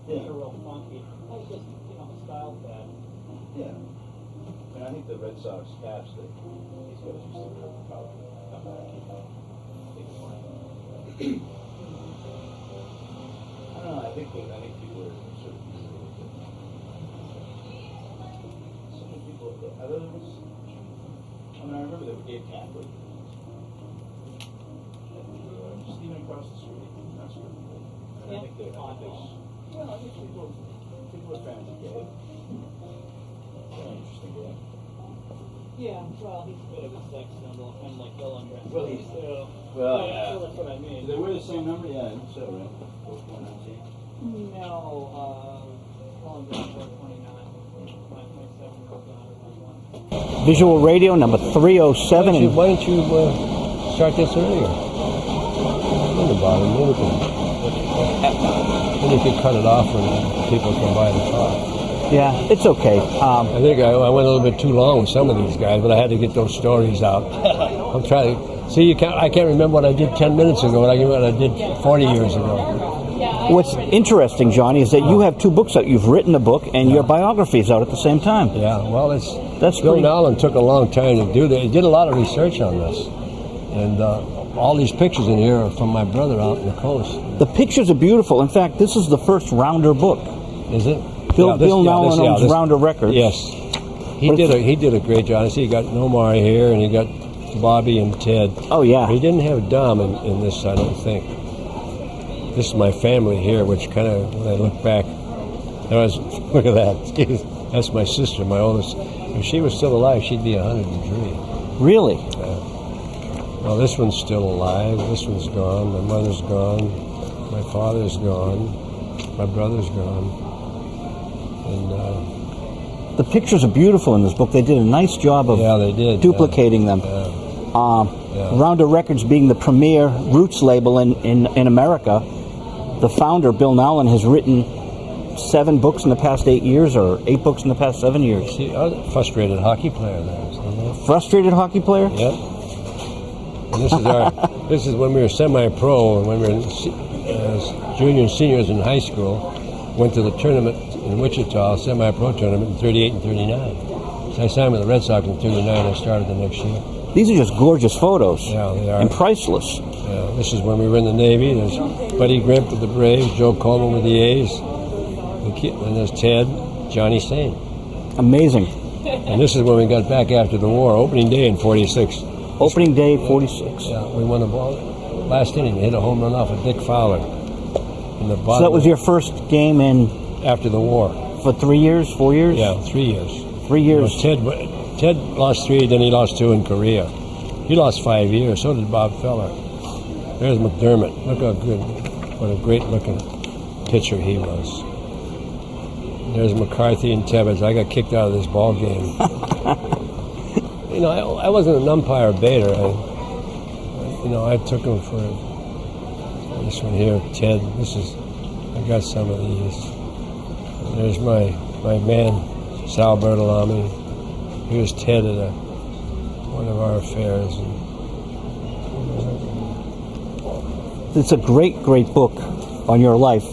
These are real funky. That's just, style pad. Yeah. And I think the Red Sox caps that these guys used to wear will probably come back. I don't know. I think people are sort of using it. So many people. I remember they gave Catholic. Just even across the street. That's really cool. I think they. Well, I think people are fans of Gabe. Interesting guy. Yeah, well, he's a bit of a sex symbol, kind of like Bill Undress. Well, yeah. That's what I mean. Do they wear the same number? Yeah, I think so, right? Both 119. No, Bill Undress wore 29. My 27 goes on to 1. Visual Radio number 307. Why don't you start this earlier? Think about it. Then you could cut it off when people come by and talk. Yeah, it's okay. I think I went a little bit too long with some of these guys, but I had to get those stories out. I'm trying to see. I can't remember what I did 10 minutes ago. What I did 40 years ago. What's interesting, Johnny, is that you have 2 books out. You've written a book, and your biography is out at the same time. Yeah, well, that's Bill pretty... Nolan took a long time to do that. He did a lot of research on this, and all these pictures in here are from my brother out on the coast. The pictures are beautiful. In fact, this is the first Rounder book. Is it? Bill Nolan owns Rounder Records. Yes, he did a great job. I see, you got Nomar here, and you got Bobby and Ted. Oh yeah. He didn't have Dom in this, I don't think. This is my family here, which kind of, when I look back, look at that. That's my sister, my oldest. If she was still alive, she'd be 103. Really? Well, this one's still alive. This one's gone. My mother's gone. My father's gone. My brother's gone. And the pictures are beautiful in this book. They did a nice job of duplicating them. Rounder Records being the premier roots label in America, the founder, Bill Nolan, has written 7 books in the past 8 years, or 8 books in the past 7 years. See, I was a frustrated hockey player there. Frustrated hockey player? Yep. And this is when we were semi-pro, and when we were junior and seniors in high school, went to the tournament in Wichita, semi-pro tournament in 38 and 39. So I signed with the Red Sox in 39, I started the next year. These are just gorgeous photos. Yeah, they are. And priceless. Yeah, this is when we were in the Navy. There's Buddy Grimp with the Braves, Joe Coleman with the A's, and there's Ted, Johnny Sain. Amazing. And this is when we got back after the war, opening day in 46. Opening day, 46. Yeah, we won the ball. Last inning, hit a home run off of Dick Fowler. So that was your first game in... After the war. For 3 years, 4 years? Yeah, 3 years. 3 years. Ted lost 3, then he lost 2 in Korea. He lost 5 years, so did Bob Feller. There's McDermott. Look how good, what a great-looking pitcher he was. There's McCarthy and Tebbets. I got kicked out of this ball game. I wasn't an umpire baiter. I took him for this one here, Ted. I got some of these. There's my man, Sal Bertolami. Here's Ted at one of our affairs. It's a great, great book on your life.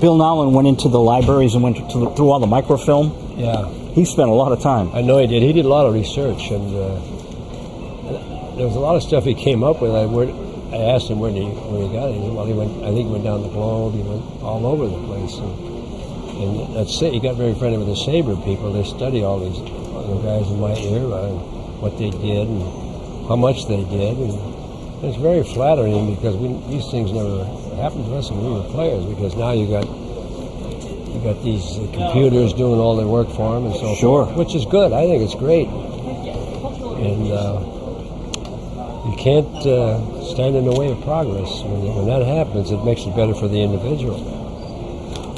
Bill Nolan went into the libraries and went through all the microfilm. Yeah. He spent a lot of time. I know he did. He did a lot of research, and there was a lot of stuff he came up with. I asked him where he got it. Well, I think he went down the globe. He went all over the place. And that's it. He got very friendly with the Sabre people. They study all these guys in my era and what they did and how much they did. And it's very flattering because these things never happened to us when we were players, because now you got these computers doing all their work for them and so forth, which is good. I think it's great. And you can't stand in the way of progress. When that happens, it makes it better for the individual.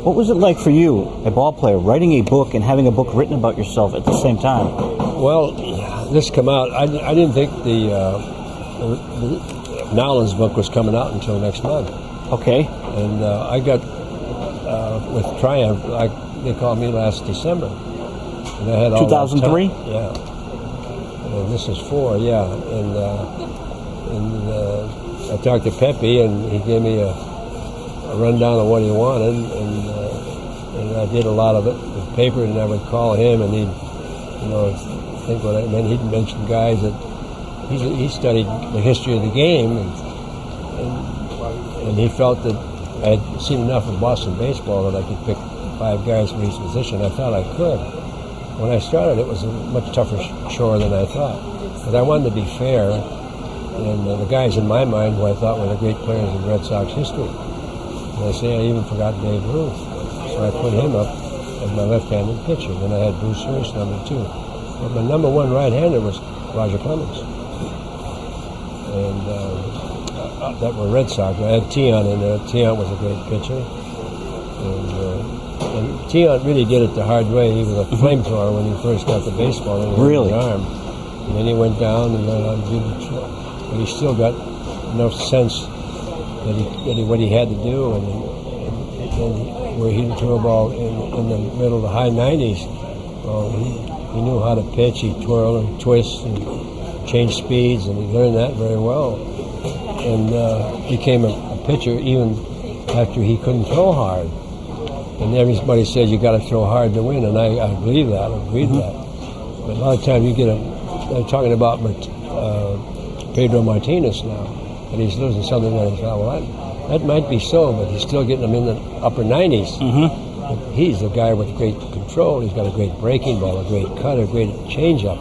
What was it like for you, a ball player, writing a book and having a book written about yourself at the same time? Well, this come out. I didn't think the Nolan's book was coming out until next month. Okay. And I got with Triumph. They called me last December, and I had all 2003. Yeah. And this is 4. Yeah. And I talked to Pepe, and he gave me a a rundown of what he wanted, and I did a lot of it with paper, and I would call him, and he'd, think what I meant. He'd mention guys that he studied the history of the game, and he felt that I had seen enough of Boston baseball that I could pick 5 guys for each position. I thought I could. When I started, it was a much tougher chore than I thought, because I wanted to be fair, and the guys in my mind who I thought were the great players in Red Sox history. And I say I even forgot Babe Ruth, so I put him up as my left-handed pitcher. Then I had Bruce Hurst, number 2. But my number 1 right-hander was Roger Clemens. And that were Red Sox. I had Tion in there. Tion was a great pitcher. And Tion really did it the hard way. He was a flamethrower when he first got the baseball in his arm. And then he went down and went on to do the trick. But he still got enough sense that what he had to do, and where he threw a ball in the middle of the high 90s. Well, he knew how to pitch. He twirl and twist and change speeds, and he learned that very well. And became a pitcher even after he couldn't throw hard. And everybody says you got to throw hard to win, and I believe that. I agreed with that. But a lot of times you get they're talking about Pedro Martinez now, and he's losing something that he thought, well, that might be so, but he's still getting them in the upper 90s. But he's a guy with great control. He's got a great breaking ball, a great cut, a great changeup.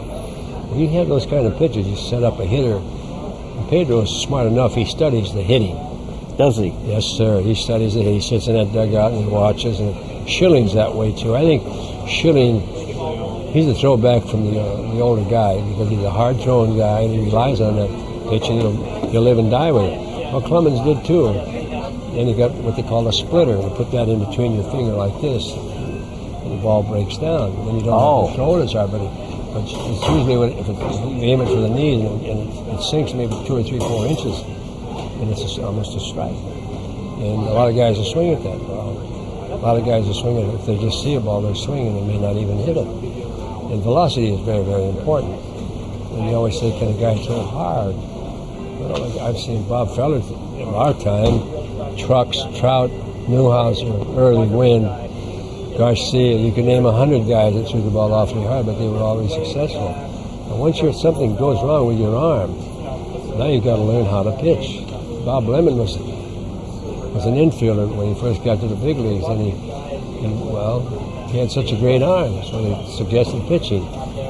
When you have those kind of pitchers, you set up a hitter. And Pedro is smart enough. He studies the hitting. Does he? Yes, sir. He studies it. He sits in that dugout and watches. And Schilling's that way too. I think Schilling, he's a throwback from the older guy, because he's a hard-throwing guy and he relies on that pitch, and he'll live and die with it. Well, Clemens did too. And he got what they call a splitter. You put that in between your finger like this, and the ball breaks down. Then you don't have to throw it as hard, but it's usually if you aim it for the knee and it sinks maybe 2 or 3, 4 inches. And it's almost a strike. And a lot of guys will swing at that ball. A lot of guys will swing at it. If they just see a ball, they're swinging and may not even hit it. And velocity is very, very important. And you always say, can a guy throw hard? Well, I've seen Bob Feller in our time, Trucks, Trout, Newhouser, Early Wynn, Garcia. You can name 100 guys that threw the ball awfully hard, but they were always successful. And once something goes wrong with your arm, now you've got to learn how to pitch. Bob Lemon was an infielder when he first got to the big leagues, and he had such a great arm, so they suggested pitching.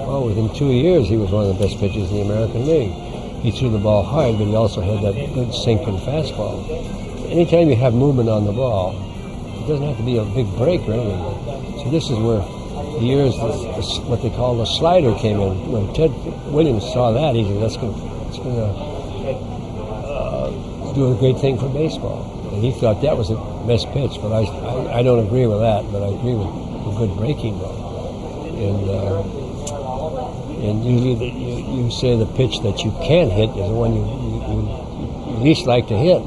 Well, within 2 years, he was one of the best pitchers in the American League. He threw the ball hard, but he also had that good sinking fastball. Anytime you have movement on the ball, it doesn't have to be a big break or anything. So this is where the years, what they call the slider came in. When Ted Williams saw that, he said, that's going to do a great thing for baseball. And he thought that was the best pitch, but I don't agree with that, but I agree with a good breaking ball. And usually you say the pitch that you can't hit is the one you least like to hit.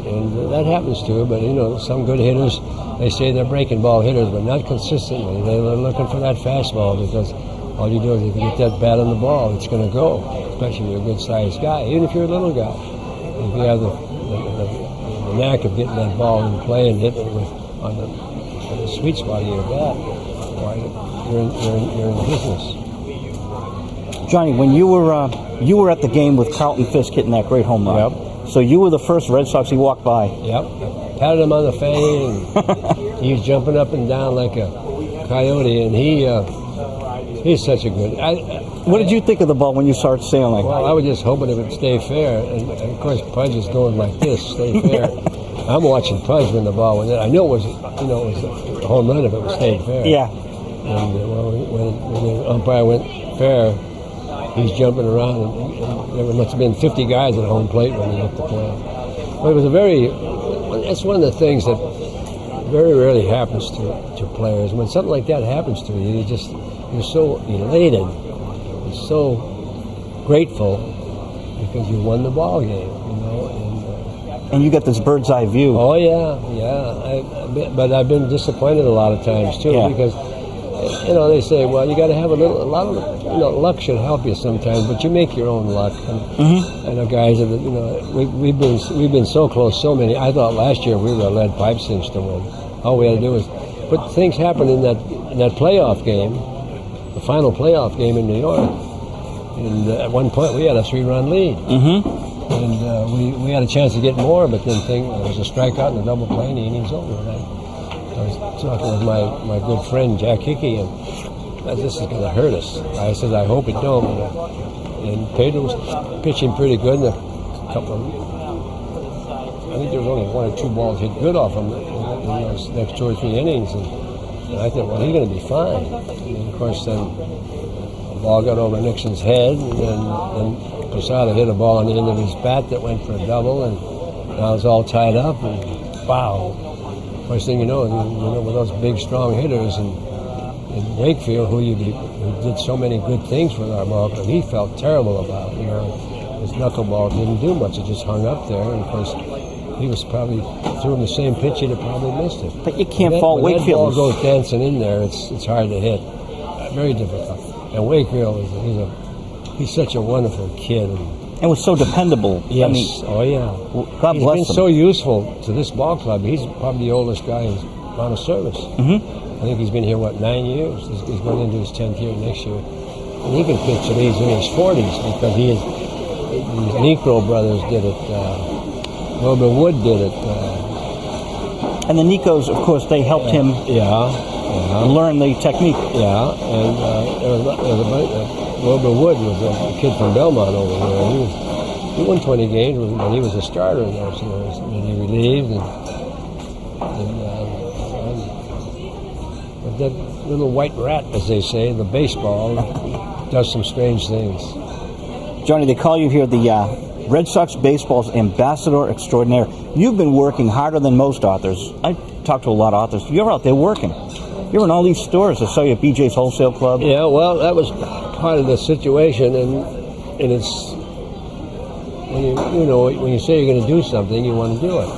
And that happens too, but some good hitters, they say they're breaking ball hitters, but not consistently. They're looking for that fastball, because all you do is if you get that bat on the ball, it's going to go, especially if you're a good-sized guy, even if you're a little guy. If you have the knack of getting that ball in play and hitting it on the sweet spot of your bat, you're in the business. Johnny, when you were at the game with Carlton Fisk hitting that great home run. Yep. So you were the first Red Sox he walked by. Yep. Patted him on the fang. He was jumping up and down like a coyote, and he's such a good. What did you think of the ball when you saw it sailing? Well, I was just hoping it would stay fair, and of course Pudge is going like this, stay fair. I'm watching Pudge when the ball went in. I knew it was a home run if it stayed fair. Yeah. And when the umpire went fair, he's jumping around, and there must have been 50 guys at home plate when he hit the play. But it was that's one of the things that very rarely happens to players. When something like that happens to you, you're so elated, you're so grateful because you won the ball game, and you get this bird's eye view. Oh yeah. But I've been disappointed a lot of times too, because you know, they say, well, you got to have a lot of, you know, luck should help you sometimes, but you make your own luck. And I know guys that, you know, we've been so close, so many. I thought last year we were a lead pipe cinch to win. All we had to do was, but things happened in that playoff game, the final playoff game in New York. And at one point we had a 3-run lead. And we had a chance to get more, but then there was a strikeout and a double play, and the inning's over. And I was talking with my good friend Jack Hickey, and this is going to hurt us. I said, I hope it don't. And Pedro was pitching pretty good, and a couple of, I think there was only 1 or 2 balls hit good off him in those next 2 or 3 innings. And I thought, well, he's going to be fine. And of course, then the ball got over Nixon's head, and then Posada hit a ball on the end of his bat that went for a double, and now it's all tied up, and wow. First thing you know, with those big, strong hitters, and in Wakefield, who did so many good things with our ball, but he felt terrible about it. You know, his knuckleball didn't do much; it just hung up there, and of course, he was probably throwing the same pitch, he'd have probably missed it. But you can't fault Wakefield. When that ball Wakefield. goes dancing in there, it's hard to hit. Very difficult. And Wakefield he's such a wonderful kid. And was so dependable. Yes. I mean, oh, yeah. God He's bless been him. so useful to this ball club. He's probably the oldest guy in amount of service. I think he's been here, 9 years? He's going into his 10th year next year. And he can pitch at he's in his 40s because these Necro brothers did it. Wilbur Wood did it. And the Nicos, of course, they helped him learn the technique. Yeah, and Wilbur Wood was a kid from Belmont over here. He won 20 games when he was a starter in those years. And he relieved, but that little white rat, as they say, the baseball, does some strange things. Johnny, they call you here the Red Sox baseball's ambassador extraordinaire. You've been working harder than most authors. I talk to a lot of authors. You're out there working. You're in all these stores. I saw you at BJ's Wholesale Club. Yeah, well, that was part of the situation, and it's when you say you're going to do something, you want to do it,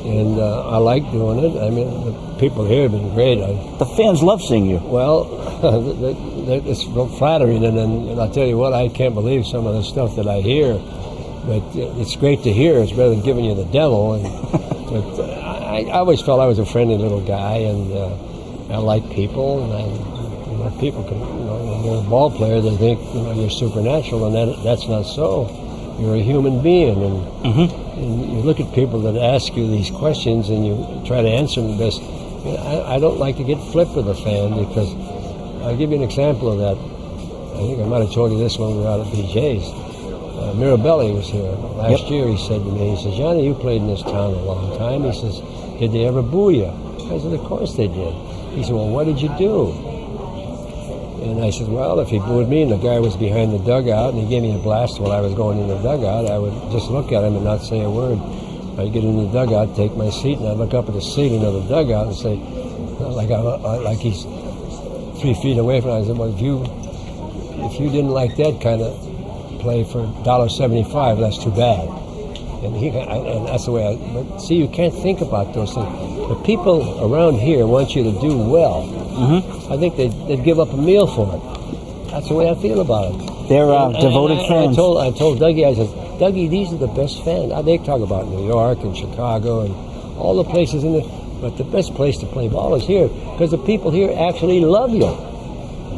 and I like doing it. I mean, the people here have been great. The fans love seeing you. Well, it's flattering, and I'll tell you what, I can't believe some of the stuff that I hear, but it's great to hear. It's better than giving you the devil. But I always felt I was a friendly little guy, and I like people, and people can, when you're a ball player, they think you're supernatural, and that's not so. You're a human being, and you look at people that ask you these questions, and you try to answer them best. I don't like to get flipped with a fan, because I'll give you an example of that. I think I might have told you this when we were out at BJ's. Mirabelli was here last year. He said to me, he says, Johnny, you played in this town a long time. He says, did they ever boo you? I said, of course they did. He said, well, what did you do? And I said, well, if he booed me and the guy was behind the dugout and he gave me a blast while I was going in the dugout, I would just look at him and not say a word. I'd get in the dugout, take my seat, and I'd look up at the ceiling of the dugout and say, like he's 3 feet away from me, I said, well, if you didn't like that kind of play for $1.75, that's too bad. And that's the way but see, you can't think about those things. The people around here want you to do well. I think they'd give up a meal for it. That's the way I feel about it. They're devoted fans. I told Dougie, I said, Dougie, these are the best fans. They talk about New York and Chicago and all the places in there, but the best place to play ball is here, because the people here actually love you.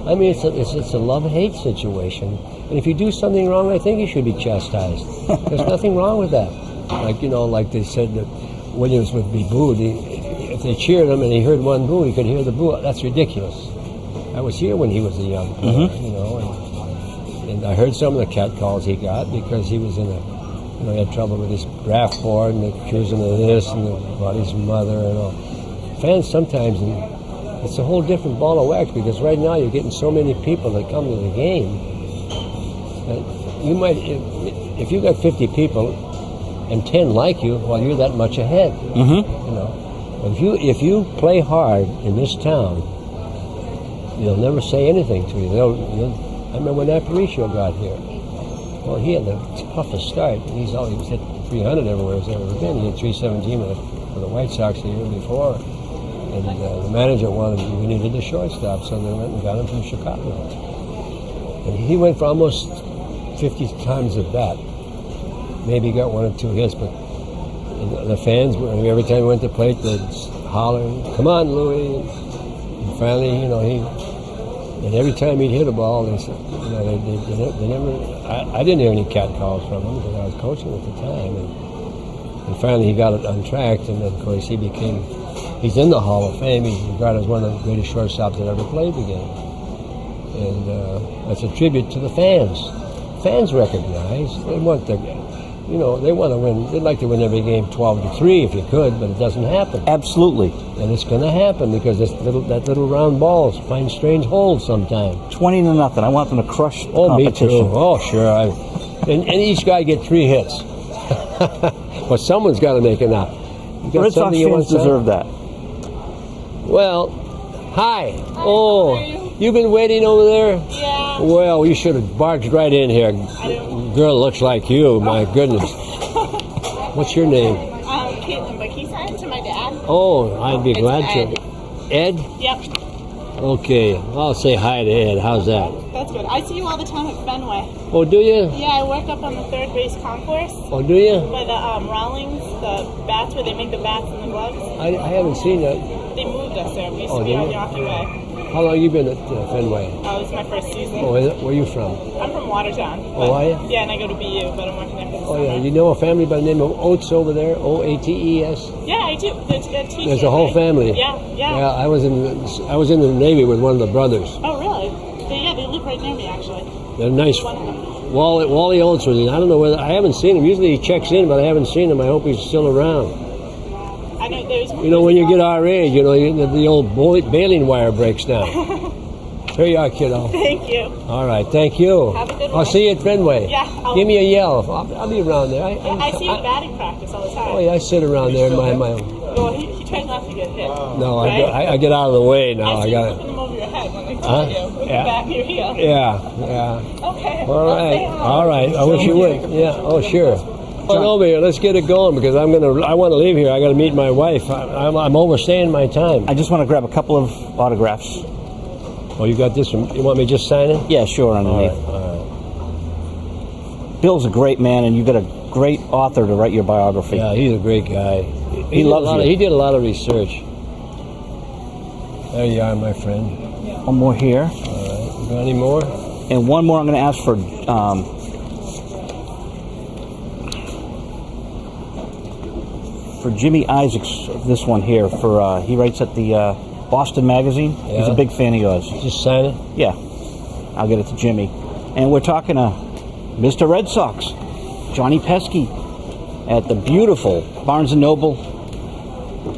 I mean, it's a love-hate situation. And if you do something wrong, I think you should be chastised. There's nothing wrong with that. Like they said that Williams would be booed. If they cheered him and he heard one boo, he could hear the boo. That's ridiculous. I was here when he was a young player, and I heard some of the catcalls he got because he was in he had trouble with his draft board and accusing of this and about his mother and all. Fans sometimes, it's a whole different ball of wax, because right now you're getting so many people that come to the game. You might, if you got 50 people and 10 like you, well, you're that much ahead. If you play hard in this town, they'll never say anything to you. I remember when Aparicio got here. Well, he had the toughest start. He's hit 300 everywhere he's ever been. He had 317 with the White Sox the year before. And the manager we needed a shortstop, so they went and got him from Chicago. And he went for almost 50 times at bat. Maybe got 1 or 2 hits, but the fans, every time he went to plate, they'd holler, "Come on, Louis!" And finally, and every time he'd hit a ball, they said, they never. I didn't hear any cat calls from him because I was coaching at the time, and finally he got it on track, and then of course he's in the Hall of Fame. He's regarded as one of the greatest shortstops that ever played the game, and that's a tribute to the fans. Fans recognize they want they want to win. They'd like to win every game 12-3 if you could, but it doesn't happen. Absolutely. And it's going to happen because that little round balls find strange holes sometimes. 20-0. I want them to crush the competition. Me too. Oh, sure. And each guy get 3 hits. But someone's got to make it up. Red Sox fans deserve that. Well, hi. Oh, you've been waiting over there? Yeah. Well, you should have barged right in here. Girl looks like you. My goodness. What's your name? Caitlin, but can you sign it to my dad? Oh, I'd be glad to. Ed? Yep. Okay, I'll say hi to Ed. How's that? That's good. I see you all the time at Fenway. Oh, do you? Yeah, I work up on the third base concourse. Oh, do you? By the Rawlings, the bats where they make the bats and the gloves. I haven't seen that. They moved us there. We used Oh, to be did on you? Yawkey Way. How long you been at Fenway? Oh, this is my first season. Oh, where are you from? I'm from Watertown. Oh, are you? Yeah, and I go to BU, but I'm working there for the Oh, yeah. summer. You know a family by the name of Oates over there? Oates? Yeah, I do. The teacher, There's a whole right? family. Yeah. Yeah, I was in the Navy with one of the brothers. Oh, really? They live right near me, actually. They're nice. One of them. Wally Oates was in. I don't know whether I haven't seen him. Usually he checks in, but I haven't seen him. I hope he's still around. I know there's. When you get our age, the old baling wire breaks down. Here you are, kiddo. Thank you. All right, thank you. Have a good I'll one. see you at Fenway. Yeah. Give me a yell. I'll be around there. I see you at batting practice all the time. Oh yeah, I sit around there in my. Well, he tries not to get hit. No, right? I get out of the way now. I I see got you it. flipping them over your head when they call you with Yeah. the bat in your heel. Yeah. Okay. All right. Say hi. All right. I wish you would. Yeah. Oh, sure. Come over here. Let's get it going because I want to leave here. I got to meet my wife. I'm overstaying my time. I just want to grab a couple of autographs. Oh, you got this one. You want me to just sign it? Yeah, sure, underneath. All Bill's a great man, and you got a great author to write your biography. right. Yeah, he's a great guy. He loves you. He did a lot of research. There you are, my friend. One more here. All right. You got any more? And one more I'm going to ask for Jimmy Isaacs, this one here. He writes at the Boston Magazine. Yeah. He's a big fan of yours. Just sign it. Yeah, I'll get it to Jimmy. And we're talking to Mr. Red Sox, Johnny Pesky, at the beautiful Barnes & Noble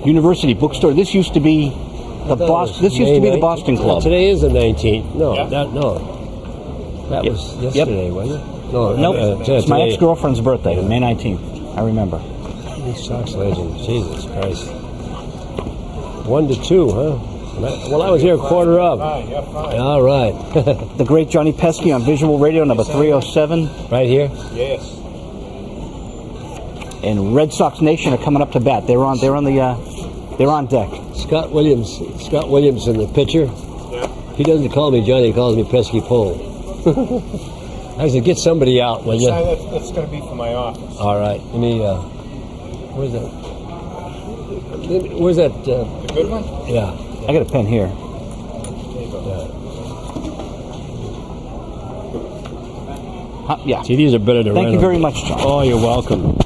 University bookstore. This used to be the Boston. This used to be the Boston Club. Today is the 19th. No, Yeah. that was yesterday, wasn't it? No, Nope, it's my today. ex-girlfriend's birthday, May 19th. I remember. These Sox legends, Jesus Christ. 1-2, huh? Well, I was here a quarter of. Fine, yeah, fine. All right. The great Johnny Pesky on Visual Radio, number 307. Right here? Yes. And Red Sox Nation are coming up to bat. They're on deck. Scott Williams in the pitcher. Yeah. He doesn't call me Johnny, he calls me Pesky Pole. I said, get somebody out, will you? That's going to be for my office. All right. Let me, where's that? Where's that? The good one? Yeah. I got a pen here. Yeah. See, these are better to Thank rent you them. very much, John. Oh, you're welcome.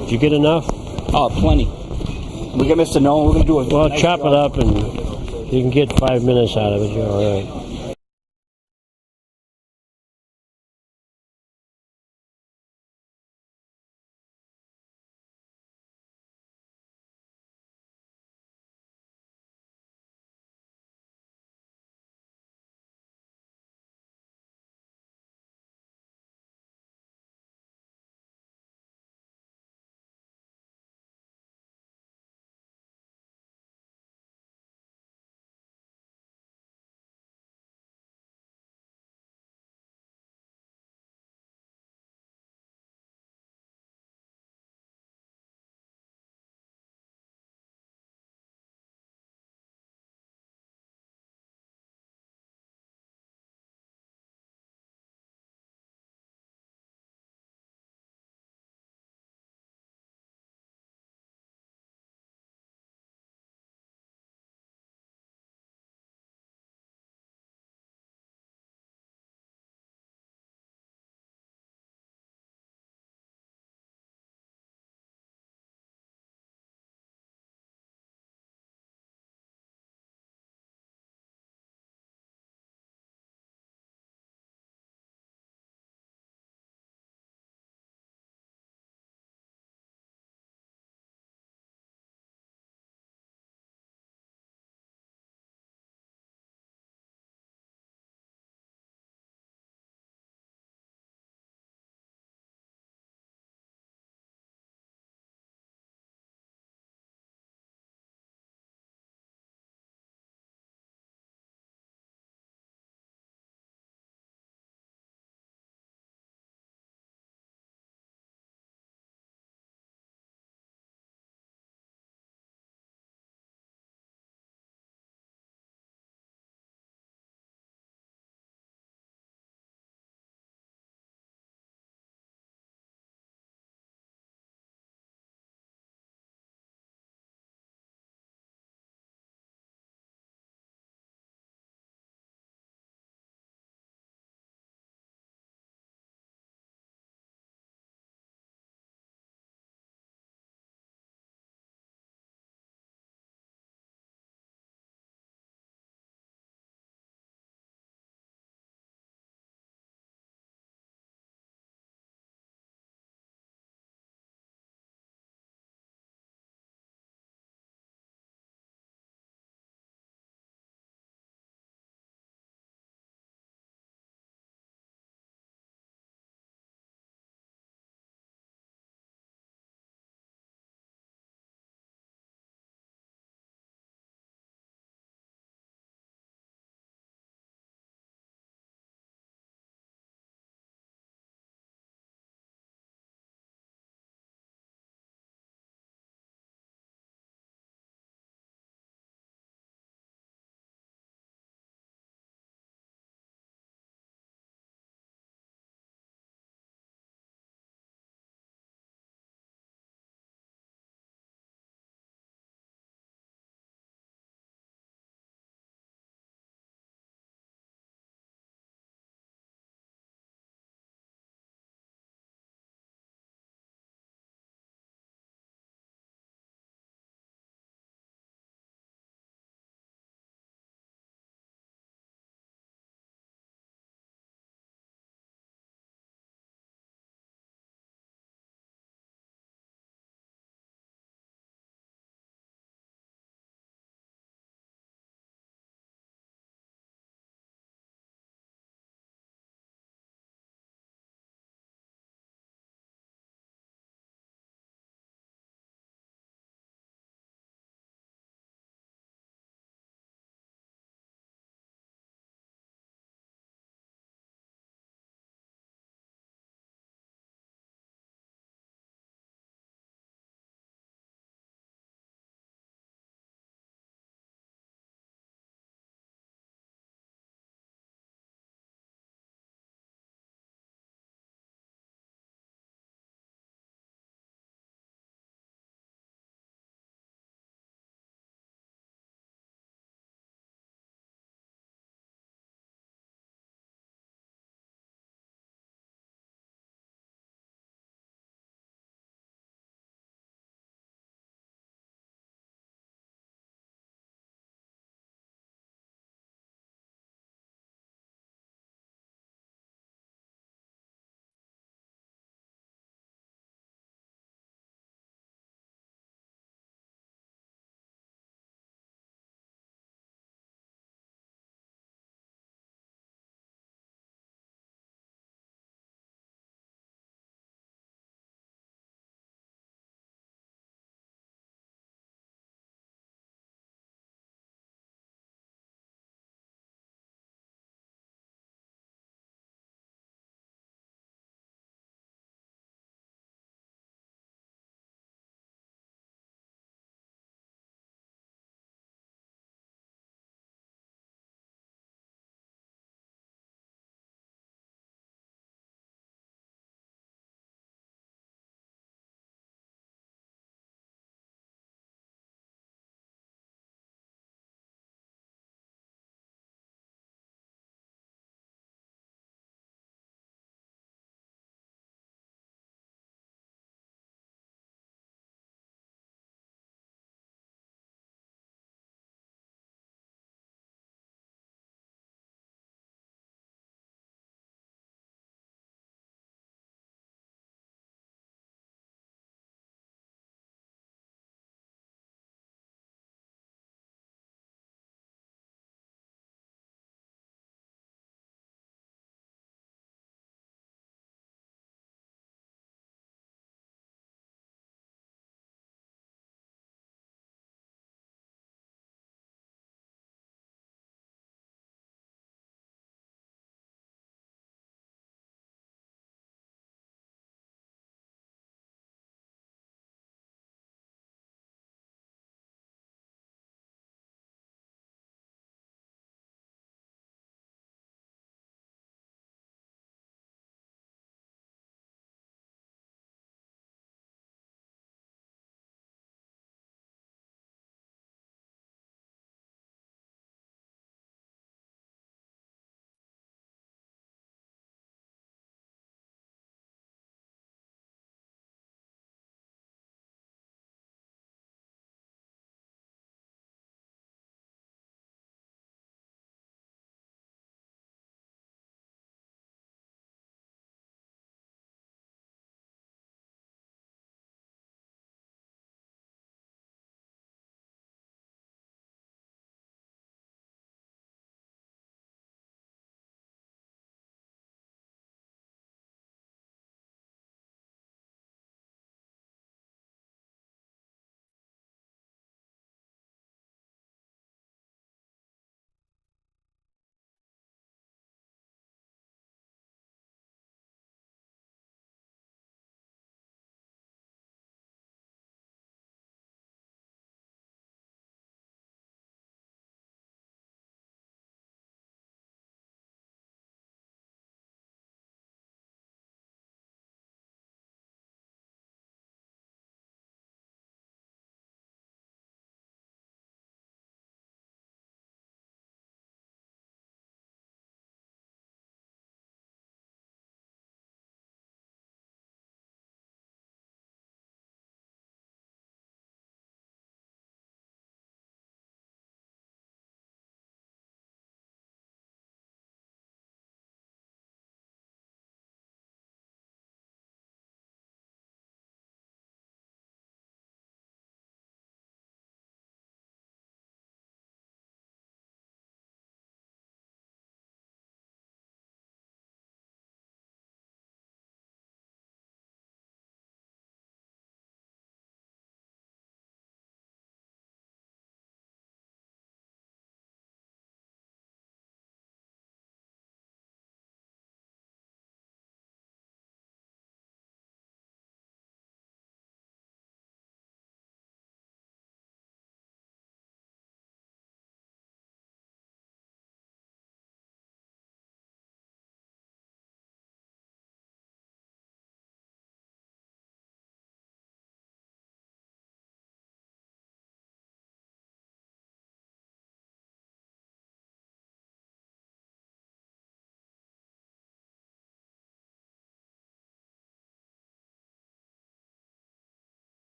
Did you get enough? Oh, plenty. We got Mr. Nolan. We're going to do a Well, nice chop job. it up and you can get 5 minutes out of it. You're all right.